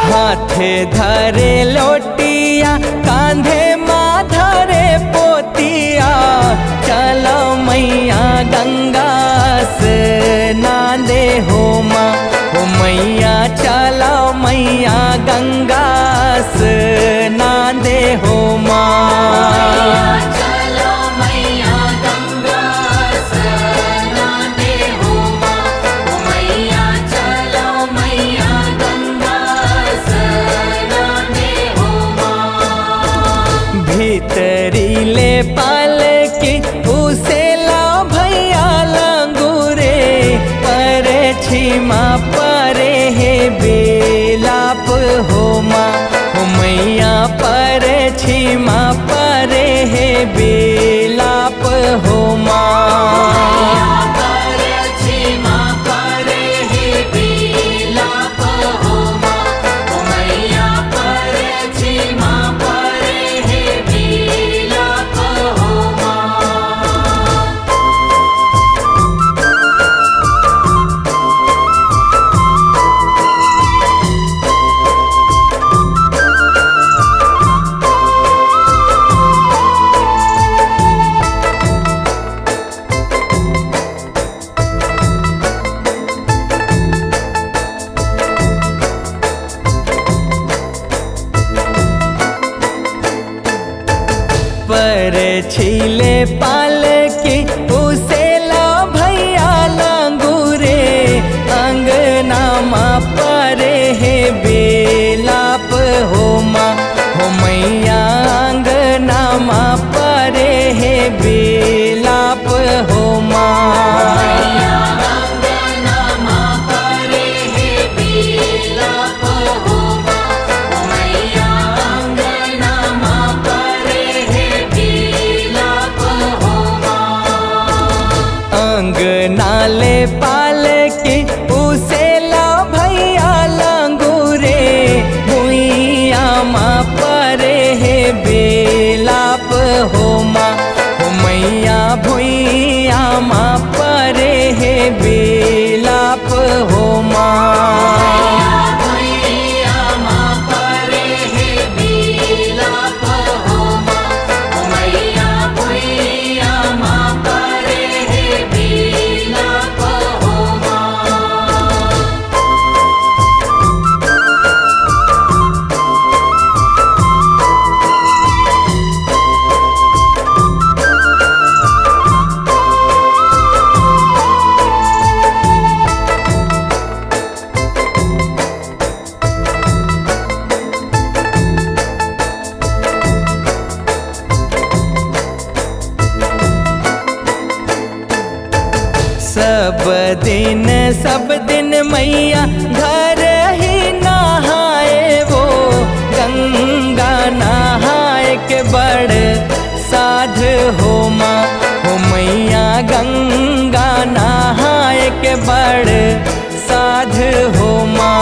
हाथे धरे लोटिया कांधे माँ धरे पोतिया, चलो मैया गंगा स्नाने हो माँ। हो मैया चलो मैया गंगा स्नाने हो माँ। भीतरीले पालकी उसेला भैया लंगूरे, परे छिमा परे हे बेलाप हो माँ। हो मैया परे छिमा परे हे बेलाप हो माँ। पर छिले पालकी उसेला भैया लंगूरे, अंगना माँ परे हे बेलाप हो माँ। हो मैया अंगना माँ परे हे बेलाप हो माँ। अंगनाले पालकी उसेला भैया लंगूरे, भुइया माँ परे हे बेलाप हो माँ। हो मैया भुइया माँ परे हे बेलाप हो माँ। सब दिन मैया घर ही नहाए वो, गंगा नहाए के बड़ साध हो माँ। हो मैया गंगा नहाए के बड़ साध हो माँ।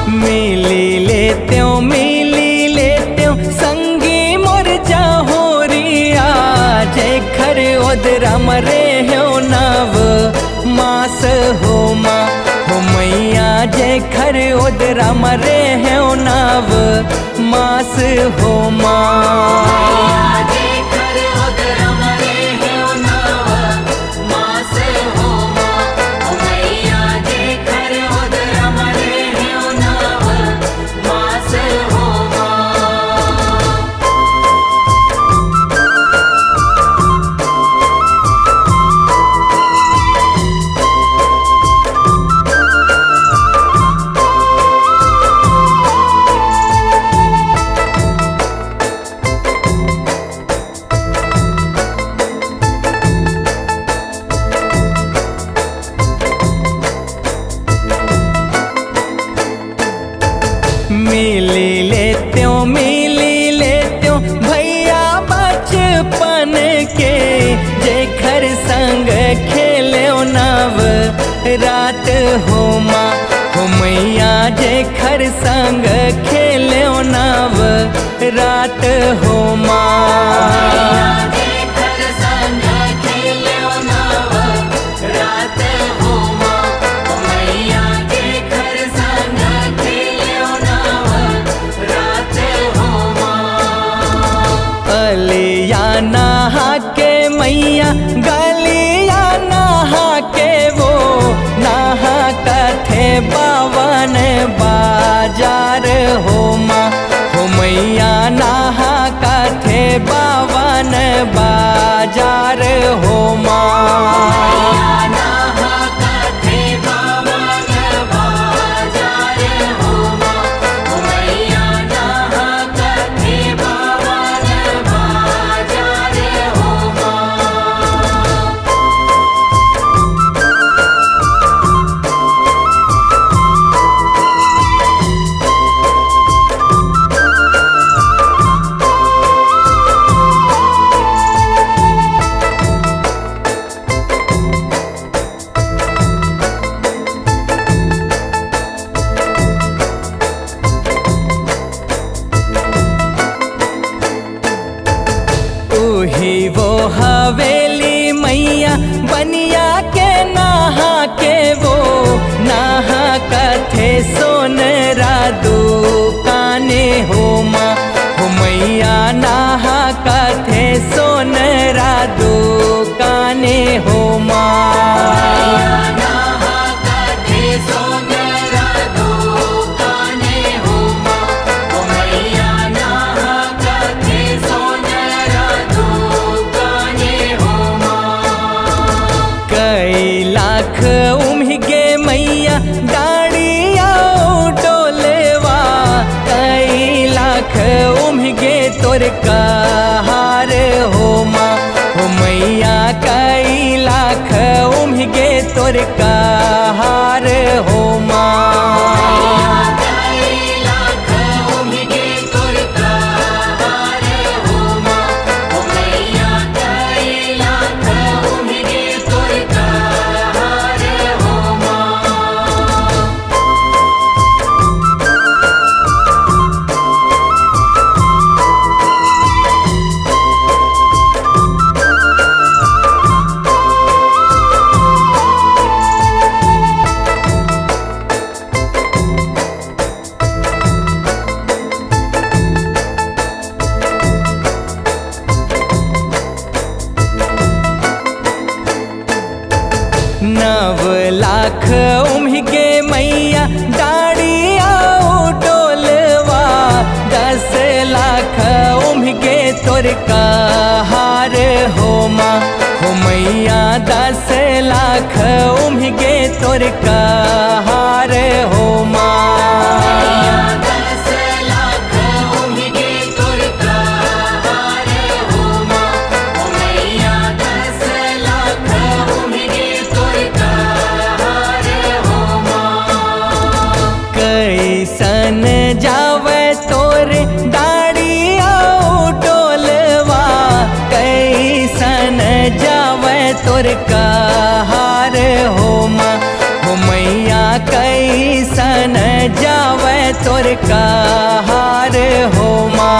मिली लेते संगी मोर जहोरिया, जेखर ओदरम रे हो नव मास हो माँ। हो मैया जेखर ओदरम रे हो नव मास हो माँ। मैया मिली लेत्यो भैया बचपन के, जेखर संग खेल्यो नव रात हो माँ हो मैया, जेखर संग खेल्यो नव रात हो माँ। गलिया नहा के मैया, गलिया नहा के वो नहा कथे बावन बाजार हो माँ हो मैया, नहा कथे बावन बाजार हो माँ। ही वो हवेली मैया बनिया के नहा के वो नहा कथे सोनरा दुकाने हो माँ हो मैया, नहा कथे सोनरा दुकाने हो माँ। लाख उम्हिगे मैया डाड़िया डोलेवा, कई लाख उम्हिगे तोर कहार हो माँ हो मैया, कई लाख उम्हिगे तोर कहार हो माँ। नव लाख उम्हिगे मैया डाड़िया डोलवा, 10 लाख उम्हिगे तोर कहार हो माँ हो मैया, 10 लाख उम्हिगे तोर कहार हो माँ। कैसन जावे तोर डाड़िया डोलवा, कैसन जावे तोर कहार हो माँ हो मैया, कैसन जावे तोर कहार हो माँ।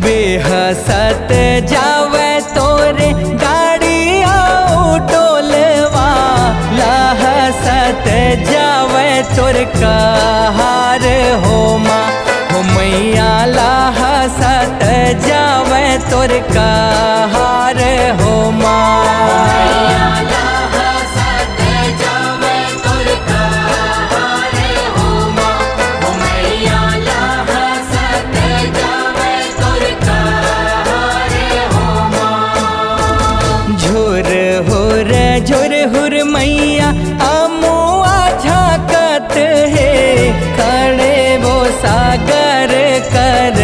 बेहसत जावे तोरे गाड़िया टोलवा, लहसत जावे तोर कहार हो माँ हो मैया, लहसत जावे तोर कहार हो माँ। झुर हुर मैया अमुआ झाकत है, खड़े वो सागर कर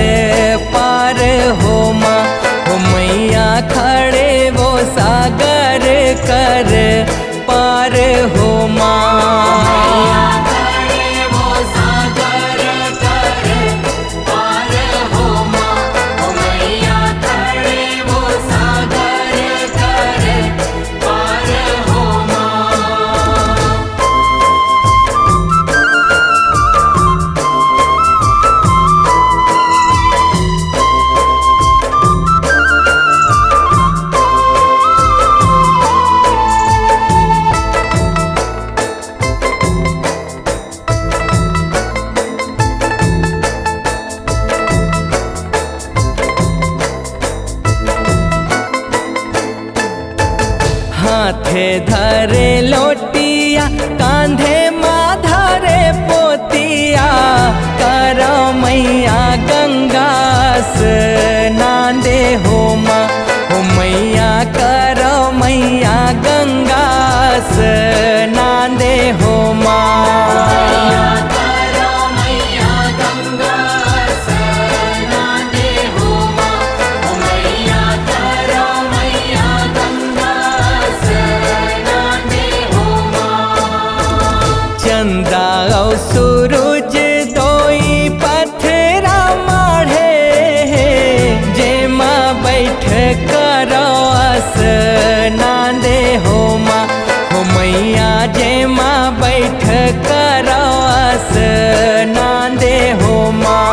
पार हो माँ। हो मैया खड़े वो सागर कर पार हो माँ। हाथे धरे लोटिया कांधे माँ धरे पोतिया, करो मैया गंगा स्नाने हो माँ। हो मैया करो मैया गंगा स्नाने हो माँ। चंदा और सूरज दोई पथरा माढ़े, जे माँ बैठ करो स्नाने हो माँ। हो मैया जे माँ बैठ करो स्नाने हो माँ।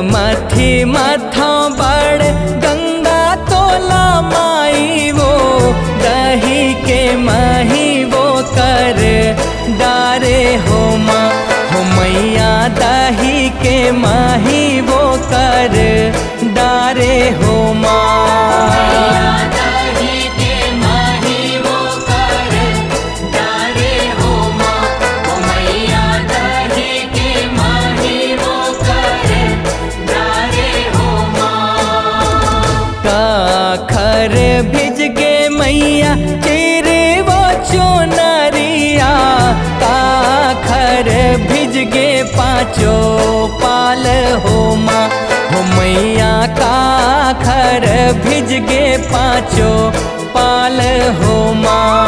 मथी मथा बड़ गंगा तोला माई वो, दही के मही वो कर डारे हो माँ। हो मैया दही के मही वो कर डारे हो माँ। खर भिज गे मैया तेरे वो चुनरिया, खर भिज गे पाँचो पाल हो माँ। हो मैया खर भिज गे पाँचो पाल हो माँ।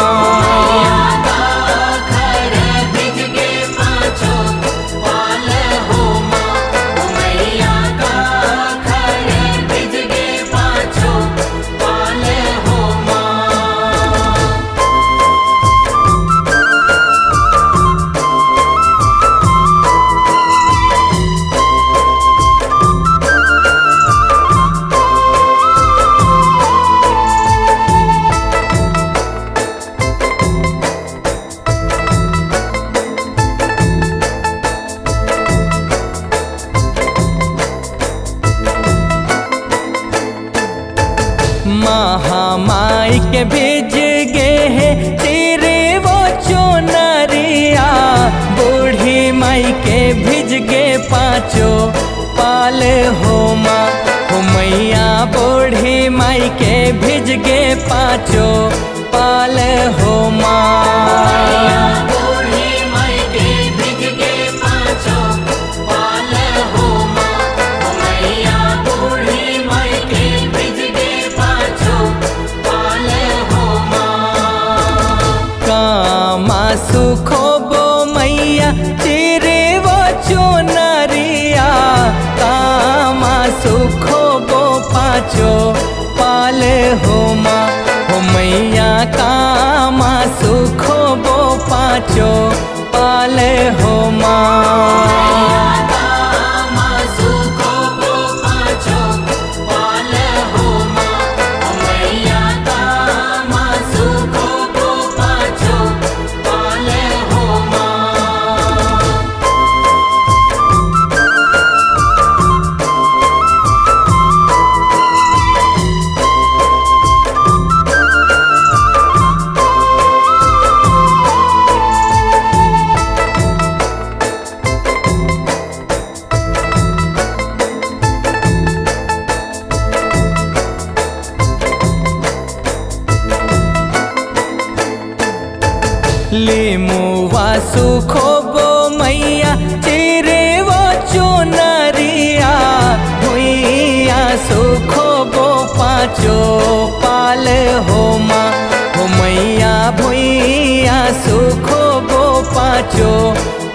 महामाई के भेज गे है तेरे वो चुनरिया, बूढ़ी माई के भेज गे पाँचो पाल हो माँ। हो मैया बूढ़ी माई के भेज गे पाँचो पाल हो माँ। हो सुखो बो मैया तेरे वो चुनरिया कामा सुखो बो पाचो पाल हो माँ हो मैया कामा सुखो बो पाचो पाल हो माँ। लेमुआ सुखो बो मैया तेरे वो चुनरिया भुइया सुखो बो पाचो पाल हो माँ हो मैया भुइया सुखो बो पाचो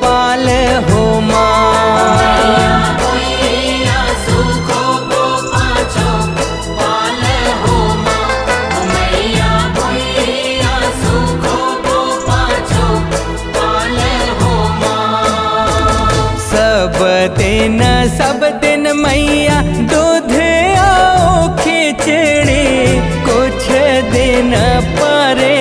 पाल हो माँ। सब दिन मैया दूध आओ खिचड़ी कुछ दिन परे